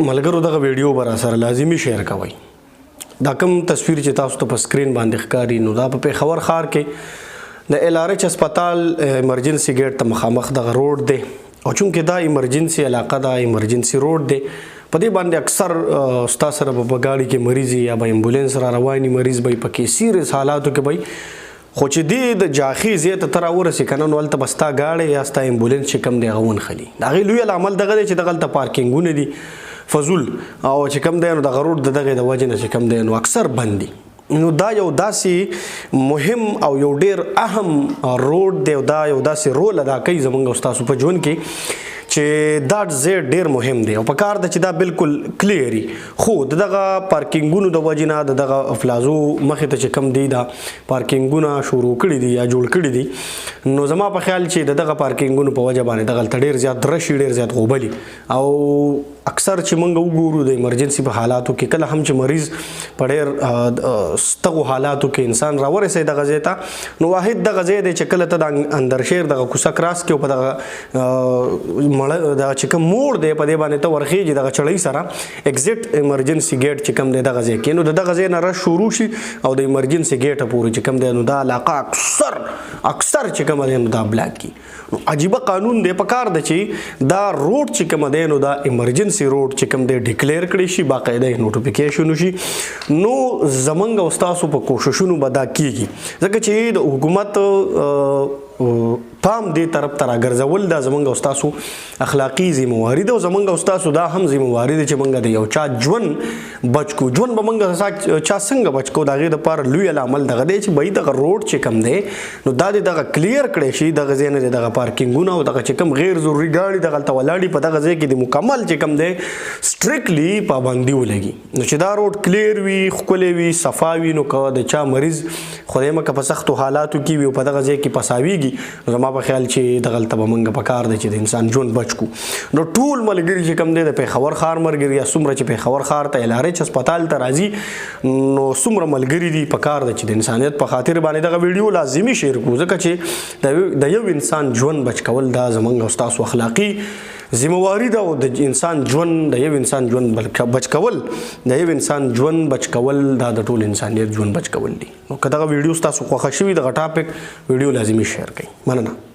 ملګرو دغه ویډیو به راسره لازمي شیر کوئ. دا کوم تصویر چې تاسو ته په سکرین باندې ښکاري نو دا په پېښور ښار کې د LRH هسپتال ایمرجنسي ګیټ ته مخامخ دغه روډ دی او چونکې دا ایمرجنسي علاقه ده، ایمرجنسي روډ دی، په دې باندې اکثر ستا سره به ګاډي کې مریض یا به امبولانس را رواني مریض به پکې سیریس حالاتو کې به خو چې دې د جاخي ځای ته ته راورسې که نه نو هلته به ستا ګاډی یا ستا امبولانس چې کوم دی هغه ونښلي. د هغې لوی عامل دغه دی چې دغه هلته پارکینګونه دي فضول او چې کوم دی نو دغه روډ د دغې د وجې نه چې کوم دی نو اکثر بند دي. نو دا یو داسې مهم او یو ډیر اهم روډ دی او دا یو داسې رول ادا کوي زموږ او ستاسو په ژوند کې چې دا ځای ډیر مهم دی او په کار ده چې دا بالکل کلیري. خو دغه پارکینګونو د وجې نه د دغه افلازو مخې ته چې کوم دی دا پارکینګونه شروع کړي دي یا جوړ کړي دي نو زما په خیال چې د دغه پارکینګونو په وجه باندې دغه هلته ډیر زیات رشي ډیر زیات غوبلي او اکثر چې موږ وګورو د ایمرجنسي په حالاتو کې کله هم چې مریض په ډېر ستغو حالاتو کې انسان راورسوي دغه ځای ته نو واحد دغه ځای دی چې کله ته د اندرشیر دغه کوڅه کراس کې او په دغه دغه چې کوم موړ دی په دې باندې ته ورخېږي دغه چړۍ سره اگزټ ایمرجنسي ګیټ چې کوم دی دغه ځای کې نو د دغه ځای نه رش شروع شي او د ایمرجنسي ګیټه پورې چې کوم دی نو دا علاقه اکثر چې کوم دی نو دا بلاک کی. نو عجیبه قانون دی په کار ده چې دا روډ چې کوم دی نو دا ایمرجنسي روډ چې کوم دی ډیکلیئر کړی شي باقاعده نوټیفیکیشن وشي نو زمونږ او ستاسو په کوششونو به دا کیږي ځکه چې د حکومت پام دې طرف ته راګرځول دا زمونږ او ستاسو اخلاقي ذمہواري ده او زمونږ او ستاسو دا هم ذمہواري ده چې موږ د یو چا ژوند بچ کو. ژوند به موږ چا څنګه بچ کو د هغې دپاره لوی عامل دغه دی چې بهی دغه روډ چې کوم دی نو دا دې دغه کلیر کړی شي دغه ځای نه دغه پارکینګونه او دغه چې کوم غیر ضروري ګاډي دغه هلته ولاړي په دغه ځای کې د مکمل چې کوم دی سټریکټلی پابندي ولګي نو چې دا روډ کلیر وي ښکلی وي صفا وي نو که د چا مریض خدای مکه په سختو حالاتو کې وي او په دغه ځای کې پساویږي نو زما په خیال چې دغه هلته به موږ په کار دی چې د انسان ژوند بچ کو. نو ټول ملګري چې کوم دی د پېښور ښار ملګري یا څومره چې پېښور ښار ته LRH هسپتال ته راځي نو څومره ملګري دي په کار دی چې د انسانیت په خاطر باندې دغه ویډیو لازمي شیر کړو ځکه چې د یو انسان ژوند بچ کول دا زموږ او ستاسو اخلاقي ذمہواري ده او د انسان ژوند د یو انسان ژوند بچ کول د یو انسان ژوند بچ کول دا د ټول انسانیت ژوند بچ کول دي. نو که دغه ویډیو ستاسو خوښه شوي دغه ټاپک ویډیو لازمي شیر کړئ. مننه.